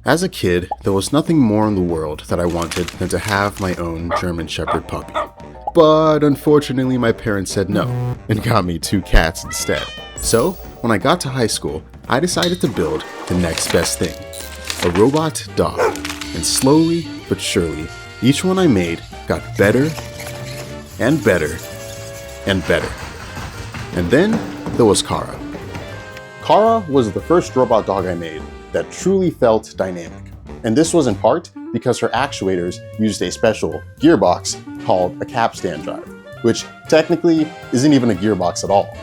As a kid, there was nothing more in the world that I wanted than to have my own German Shepherd puppy. But unfortunately, my parents said no and got me 2 cats instead. So, when I got to high school, I decided to build the next best thing, a robot dog. And slowly but surely, each one I made got better and better and better. And then there was Kara. Kara was the first robot dog I made that truly felt dynamic. And this was in part because her actuators used a special gearbox called a capstan drive, which technically isn't even a gearbox at all.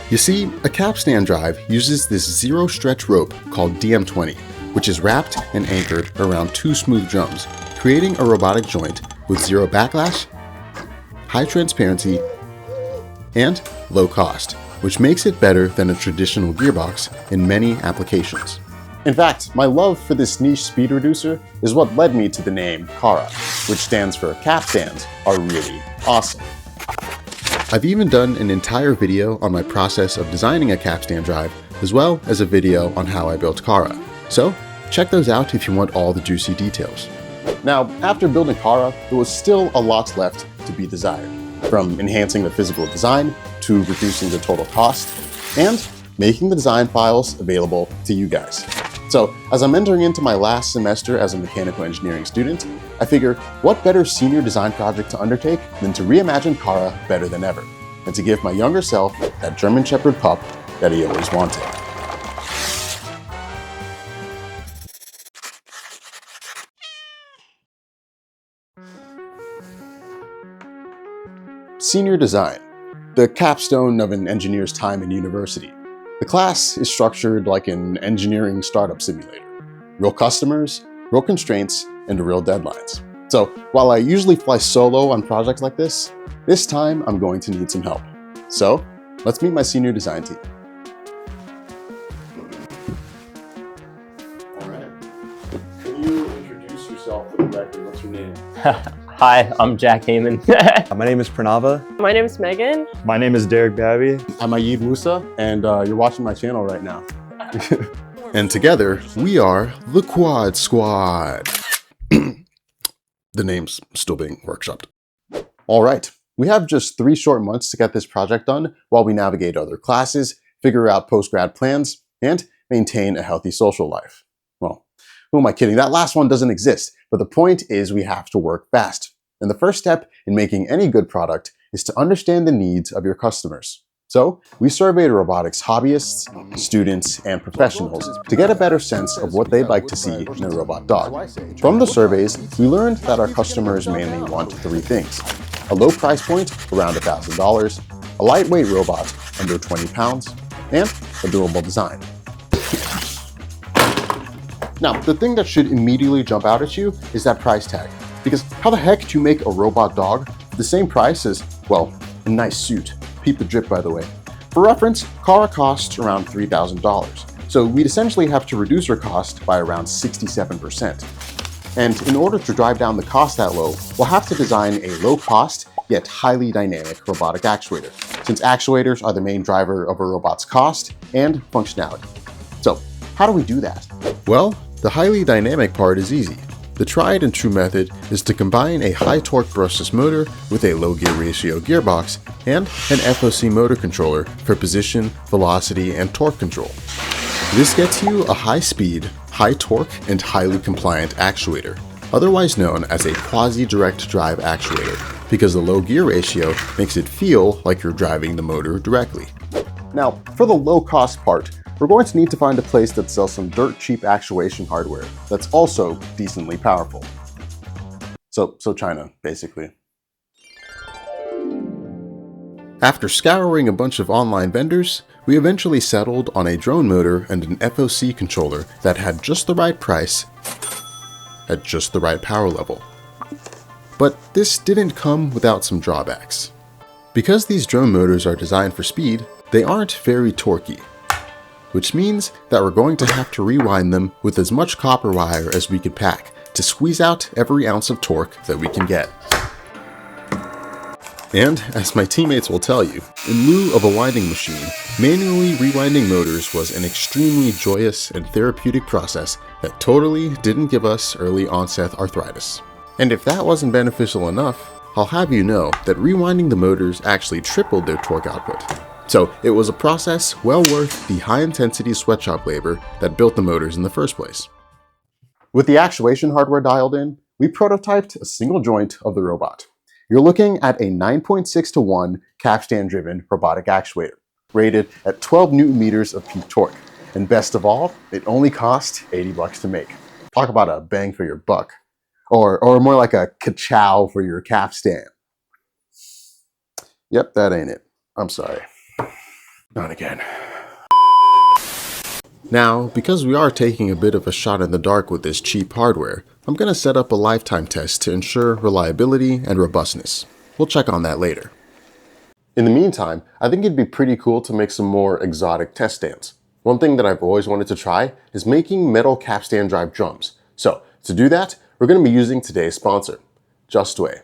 You see, a capstan drive uses this zero-stretch rope called DM20, which is wrapped and anchored around 2 smooth drums, creating a robotic joint with zero backlash, high transparency, and low cost, which makes it better than a traditional gearbox in many applications. In fact, my love for this niche speed reducer is what led me to the name Kara, which stands for capstans are really awesome. I've even done an entire video on my process of designing a capstan drive, as well as a video on how I built Kara. So check those out if you want all the juicy details. Now, after building Kara, there was still a lot left to be desired, from enhancing the physical design to reducing the total cost and making the design files available to you guys. So, as I'm entering into my last semester as a mechanical engineering student, I figure what better senior design project to undertake than to reimagine Kara better than ever, and to give my younger self that German Shepherd pup that he always wanted. Senior design, the capstone of an engineer's time in university. The class is structured like an engineering startup simulator. Real customers, real constraints, and real deadlines. So while I usually fly solo on projects like this time I'm going to need some help. So let's meet my senior design team. All right. Can you introduce yourself for the record? What's your name? Hi, I'm Jack Heyman. My name is Pranava. My name is Megan. My name is Derek Babby. I'm Ayid Musa, and you're watching my channel right now. And together, we are the Quad Squad. The name's still being workshopped. All right, we have just 3 short months to get this project done while we navigate other classes, figure out post-grad plans, and maintain a healthy social life. Well, who am I kidding? That last one doesn't exist, but the point is we have to work fast. And the first step in making any good product is to understand the needs of your customers. So we surveyed robotics hobbyists, students, and professionals to get a better sense of what they'd like to see in a robot dog. From the surveys, we learned that our customers mainly want 3 things: a low price point around $1,000, a lightweight robot under 20 pounds, and a durable design. Now, the thing that should immediately jump out at you is that price tag. Because how the heck do you make a robot dog for the same price as, well, a nice suit? Peep the drip, by the way. For reference, Kara costs around $3,000. So we'd essentially have to reduce her cost by around 67%. And in order to drive down the cost that low, we'll have to design a low-cost yet highly dynamic robotic actuator, since actuators are the main driver of a robot's cost and functionality. So how do we do that? Well, the highly dynamic part is easy. The tried and true method is to combine a high torque brushless motor with a low gear ratio gearbox and an FOC motor controller for position, velocity, and torque control. This gets you a high speed, high torque, and highly compliant actuator, otherwise known as a quasi-direct drive actuator, because the low gear ratio makes it feel like you're driving the motor directly. Now, for the low cost part, we're going to need to find a place that sells some dirt cheap actuation hardware that's also decently powerful. So China, basically. After scouring a bunch of online vendors, we eventually settled on a drone motor and an FOC controller that had just the right price at just the right power level. But this didn't come without some drawbacks. Because these drone motors are designed for speed, they aren't very torquey, which means that we're going to have to rewind them with as much copper wire as we could pack to squeeze out every ounce of torque that we can get. And as my teammates will tell you, in lieu of a winding machine, manually rewinding motors was an extremely joyous and therapeutic process that totally didn't give us early onset arthritis. And if that wasn't beneficial enough, I'll have you know that rewinding the motors actually tripled their torque output. So it was a process well worth the high-intensity sweatshop labor that built the motors in the first place. With the actuation hardware dialed in, we prototyped a single joint of the robot. You're looking at a 9.6:1 capstan-driven robotic actuator, rated at 12 Newton meters of peak torque. And best of all, it only cost $80 to make. Talk about a bang for your buck. Or more like a ka-chow for your capstan. Yep, that ain't it. I'm sorry. Not again. Now, because we are taking a bit of a shot in the dark with this cheap hardware, I'm going to set up a lifetime test to ensure reliability and robustness. We'll check on that later. In the meantime, I think it'd be pretty cool to make some more exotic test stands. One thing that I've always wanted to try is making metal capstan drive drums. So, to do that, we're going to be using today's sponsor, Justway.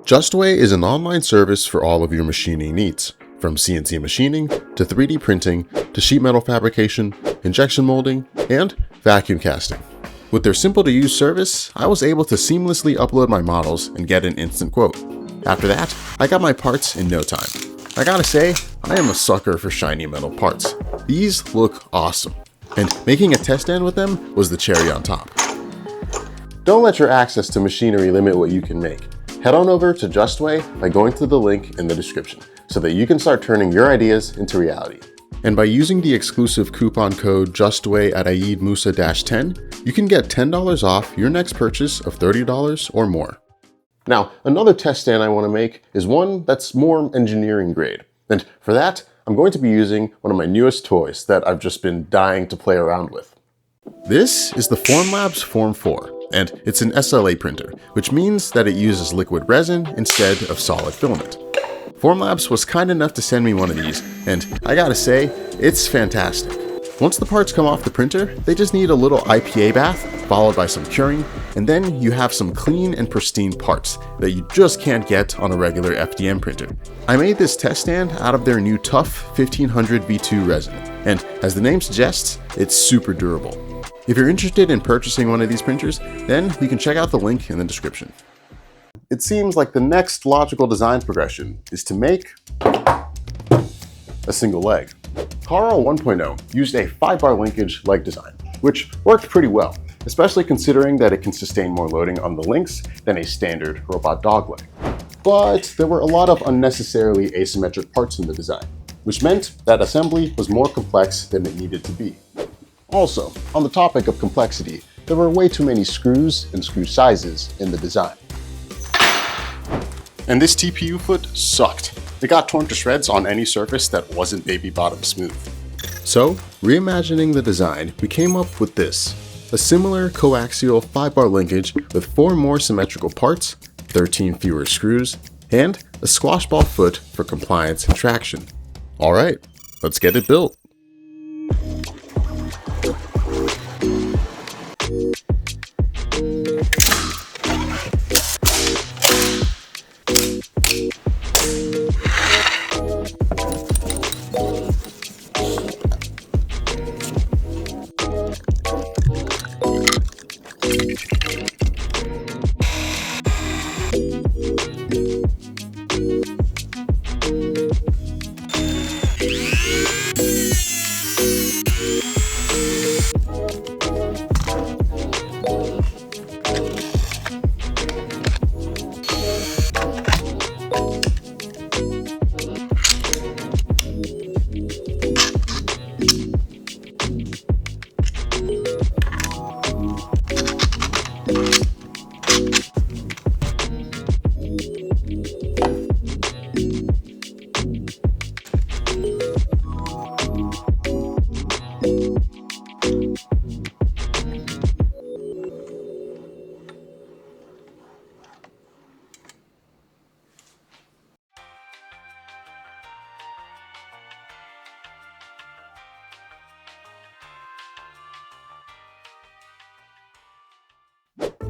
Justway is an online service for all of your machining needs, from CNC machining to 3D printing to sheet metal fabrication, injection molding, and vacuum casting. With their simple-to-use service, I was able to seamlessly upload my models and get an instant quote. After that, I got my parts in no time. I gotta say, I am a sucker for shiny metal parts. These look awesome, and making a test stand with them was the cherry on top. Don't let your access to machinery limit what you can make. Head on over to Justway by going to the link in the description so that you can start turning your ideas into reality. And by using the exclusive coupon code JUSTWAY at AidMusa-10, you can get $10 off your next purchase of $30 or more. Now, another test stand I want to make is one that's more engineering grade. And for that, I'm going to be using one of my newest toys that I've just been dying to play around with. This is the Formlabs Form 4. And it's an SLA printer, which means that it uses liquid resin instead of solid filament. Formlabs was kind enough to send me one of these, and I gotta say, it's fantastic. Once the parts come off the printer, they just need a little IPA bath, followed by some curing, and then you have some clean and pristine parts that you just can't get on a regular FDM printer. I made this test stand out of their new Tough 1500 V2 resin, and as the name suggests, it's super durable. If you're interested in purchasing one of these printers, then you can check out the link in the description. It seems like the next logical design progression is to make a single leg. Carl 1.0 used a 5-bar linkage leg design, which worked pretty well, especially considering that it can sustain more loading on the links than a standard robot dog leg. But there were a lot of unnecessarily asymmetric parts in the design, which meant that assembly was more complex than it needed to be. Also, on the topic of complexity, there were way too many screws and screw sizes in the design. And this TPU foot sucked. It got torn to shreds on any surface that wasn't baby bottom smooth. So, reimagining the design, we came up with this. A similar coaxial 5-bar linkage with 4 more symmetrical parts, 13 fewer screws, and a squash ball foot for compliance and traction. Alright, let's get it built.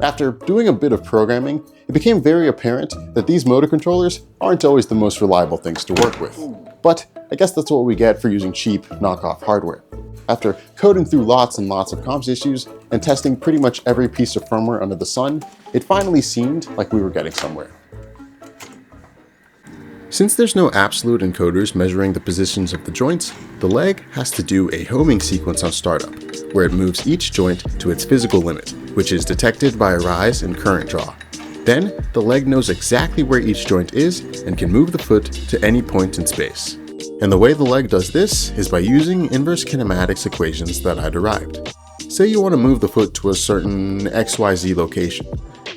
After doing a bit of programming, it became very apparent that these motor controllers aren't always the most reliable things to work with. But I guess that's what we get for using cheap, knockoff hardware. After coding through lots and lots of comms issues and testing pretty much every piece of firmware under the sun, it finally seemed like we were getting somewhere. Since there's no absolute encoders measuring the positions of the joints, the leg has to do a homing sequence on startup, where it moves each joint to its physical limit, which is detected by a rise in current draw. Then, the leg knows exactly where each joint is and can move the foot to any point in space. And the way the leg does this is by using inverse kinematics equations that I derived. Say you want to move the foot to a certain XYZ location.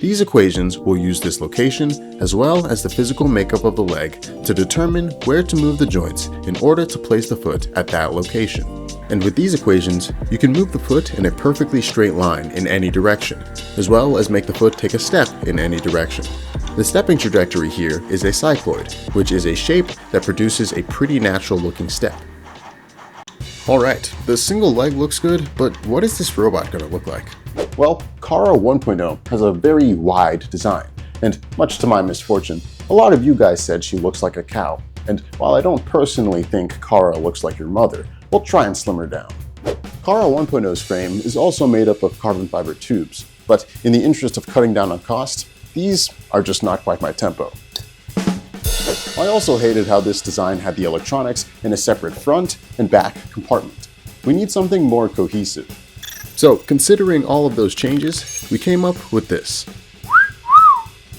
These equations will use this location as well as the physical makeup of the leg to determine where to move the joints in order to place the foot at that location. And with these equations, you can move the foot in a perfectly straight line in any direction, as well as make the foot take a step in any direction. The stepping trajectory here is a cycloid, which is a shape that produces a pretty natural looking step. Alright, the single leg looks good, but what is this robot going to look like? Well, Kara 1.0 has a very wide design, and much to my misfortune, a lot of you guys said she looks like a cow, and while I don't personally think Kara looks like your mother, we'll try and slim her down. Kara 1.0's frame is also made up of carbon fiber tubes, but in the interest of cutting down on cost, these are just not quite my tempo. I also hated how this design had the electronics in a separate front and back compartment. We need something more cohesive. So, considering all of those changes, we came up with this.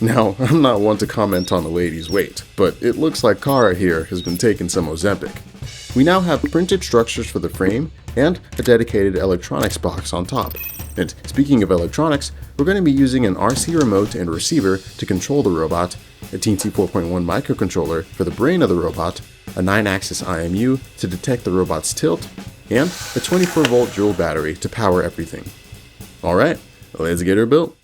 Now, I'm not one to comment on the lady's weight, but it looks like Kara here has been taking some Ozempic. We now have printed structures for the frame and a dedicated electronics box on top. And speaking of electronics, we're going to be using an RC remote and receiver to control the robot, a TNT 4.1 microcontroller for the brain of the robot, a 9-axis IMU to detect the robot's tilt, and a 24-volt Joule battery to power everything. Alright, let's get her built.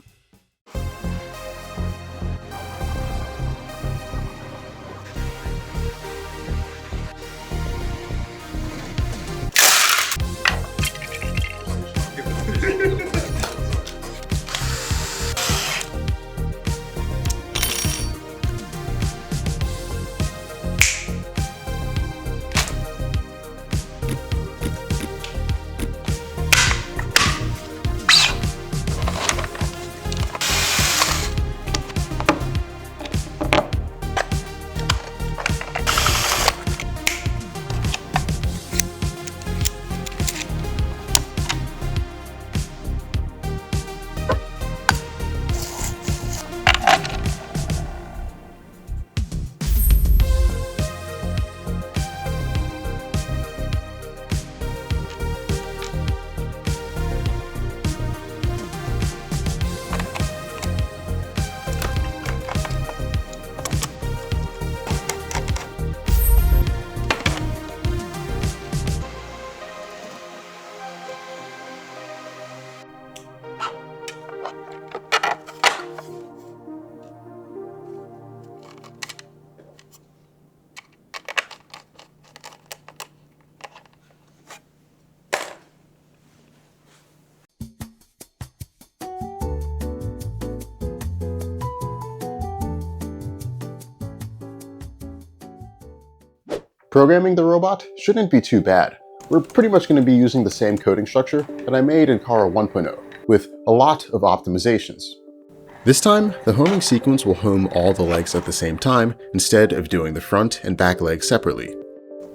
Programming the robot shouldn't be too bad. We're pretty much going to be using the same coding structure that I made in Kara 1.0, with a lot of optimizations. This time, the homing sequence will home all the legs at the same time, instead of doing the front and back legs separately.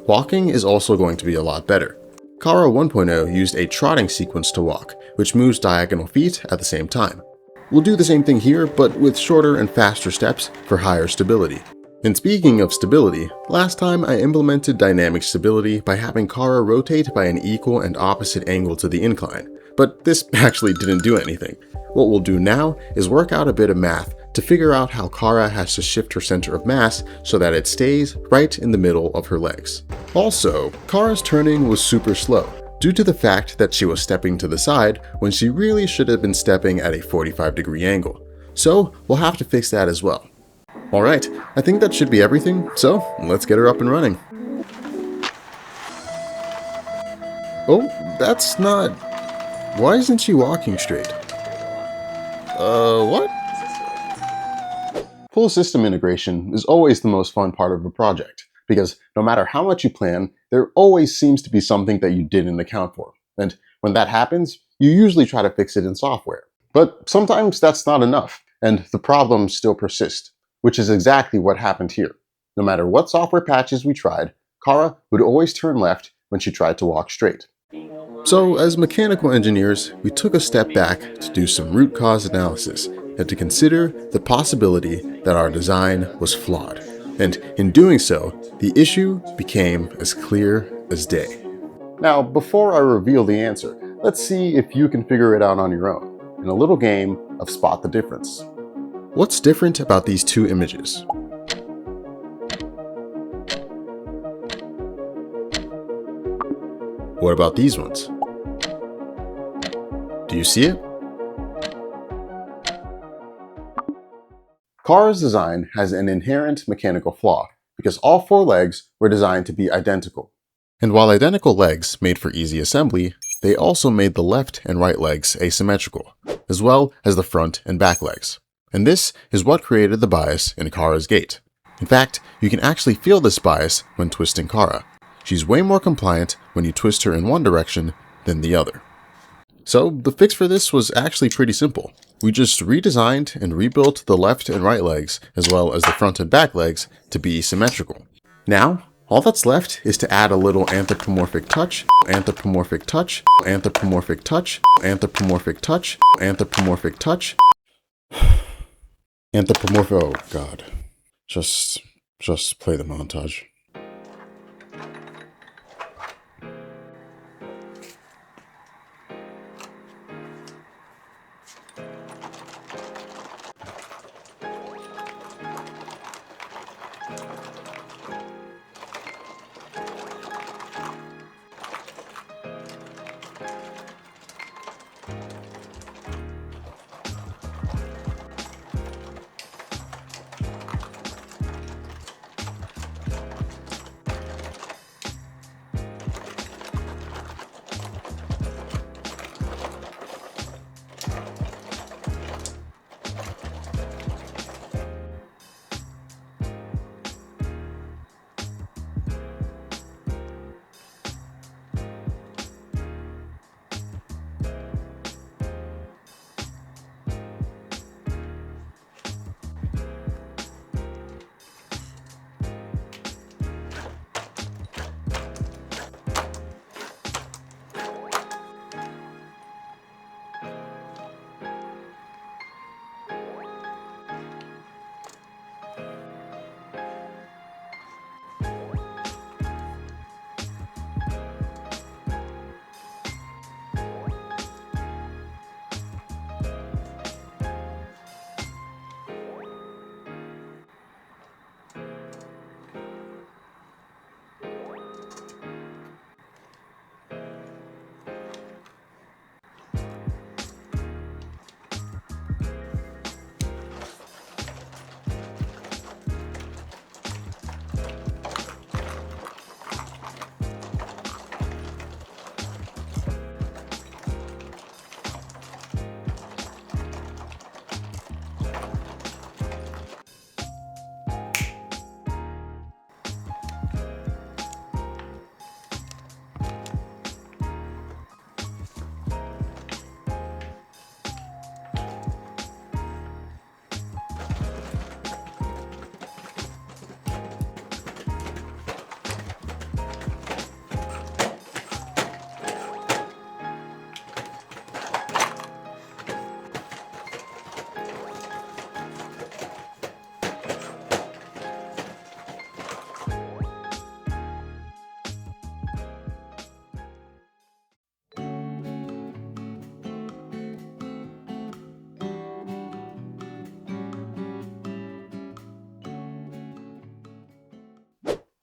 Walking is also going to be a lot better. Kara 1.0 used a trotting sequence to walk, which moves diagonal feet at the same time. We'll do the same thing here, but with shorter and faster steps for higher stability. And speaking of stability, last time I implemented dynamic stability by having Kara rotate by an equal and opposite angle to the incline, but this actually didn't do anything. What we'll do now is work out a bit of math to figure out how Kara has to shift her center of mass so that it stays right in the middle of her legs. Also, Kara's turning was super slow, due to the fact that she was stepping to the side when she really should have been stepping at a 45-degree angle. So we'll have to fix that as well. Alright, I think that should be everything, so let's get her up and running. Oh, that's not... Why isn't she walking straight? What? Full system integration is always the most fun part of a project, because no matter how much you plan, there always seems to be something that you didn't account for. And when that happens, you usually try to fix it in software. But sometimes that's not enough, and the problems still persist, which is exactly what happened here. No matter what software patches we tried, Kara would always turn left when she tried to walk straight. So, as mechanical engineers, we took a step back to do some root cause analysis and to consider the possibility that our design was flawed. And in doing so, the issue became as clear as day. Now, before I reveal the answer, let's see if you can figure it out on your own, in a little game of Spot the Difference. What's different about these two images? What about these ones? Do you see it? Kara's design has an inherent mechanical flaw because all four legs were designed to be identical. And while identical legs made for easy assembly, they also made the left and right legs asymmetrical, as well as the front and back legs. And this is what created the bias in Kara's gait. In fact, you can actually feel this bias when twisting Kara. She's way more compliant when you twist her in one direction than the other. So the fix for this was actually pretty simple. We just redesigned and rebuilt the left and right legs, as well as the front and back legs, to be symmetrical. Now, all that's left is to add a little anthropomorphic touch, anthropomorphic touch, anthropomorphic touch, anthropomorphic touch, anthropomorphic touch, anthropomorphic, oh god. Just play the montage.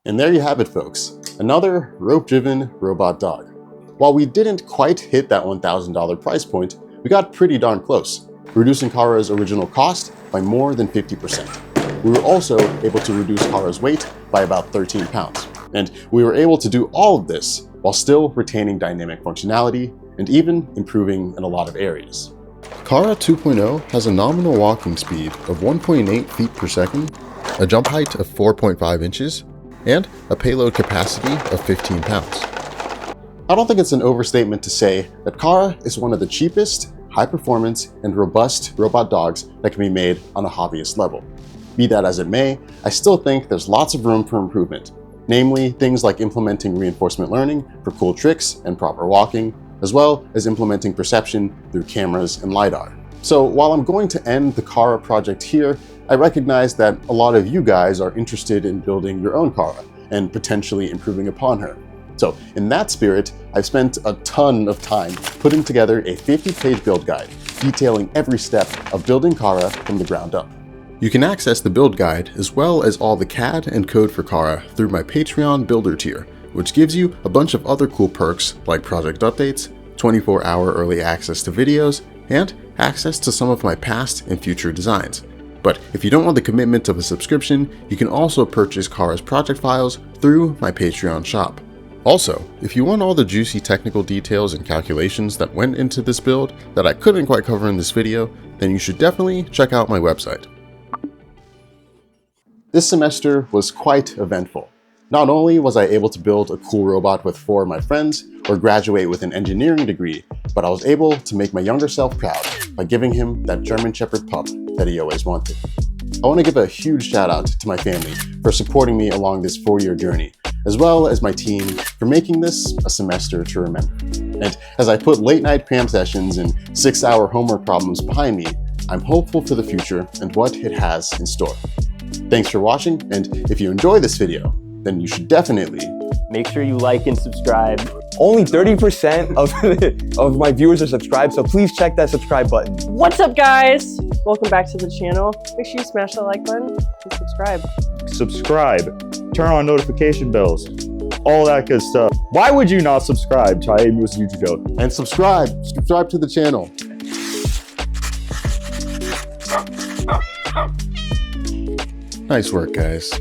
And there you have it, folks. Another rope-driven robot dog. While we didn't quite hit that $1,000 price point, we got pretty darn close, reducing Kara's original cost by more than 50%. We were also able to reduce Kara's weight by about 13 pounds. And we were able to do all of this while still retaining dynamic functionality and even improving in a lot of areas. Kara 2.0 has a nominal walking speed of 1.8 feet per second, a jump height of 4.5 inches, and a payload capacity of 15 pounds. I don't think it's an overstatement to say that Kara is one of the cheapest, high-performance, and robust robot dogs that can be made on a hobbyist level. Be that as it may, I still think there's lots of room for improvement, namely things like implementing reinforcement learning for cool tricks and proper walking, as well as implementing perception through cameras and LiDAR. So while I'm going to end the Kara project here, I recognize that a lot of you guys are interested in building your own Kara and potentially improving upon her. So in that spirit, I've spent a ton of time putting together a 50-page build guide detailing every step of building Kara from the ground up. You can access the build guide as well as all the CAD and code for Kara through my Patreon builder tier, which gives you a bunch of other cool perks like project updates, 24-hour early access to videos, and access to some of my past and future designs. But if you don't want the commitment of a subscription, you can also purchase Kara's project files through my Patreon shop. Also, if you want all the juicy technical details and calculations that went into this build that I couldn't quite cover in this video, then you should definitely check out my website. This semester was quite eventful. Not only was I able to build a cool robot with 4 of my friends or graduate with an engineering degree, but I was able to make my younger self proud by giving him that German Shepherd pup that he always wanted. I want to give a huge shout out to my family for supporting me along this 4-year journey, as well as my team for making this a semester to remember. And as I put late night cram sessions and 6-hour homework problems behind me, I'm hopeful for the future and what it has in store. Thanks for watching, and if you enjoy this video, then you should definitely Make sure you like and subscribe. Only 30% of my viewers are subscribed, so please check that subscribe button. What's up, guys? Welcome back to the channel. Make sure you smash that like button and subscribe. Subscribe, turn on notification bells, all that good stuff. Why would you not subscribe to IAMU's YouTube channel? and subscribe to the channel. Nice work, guys.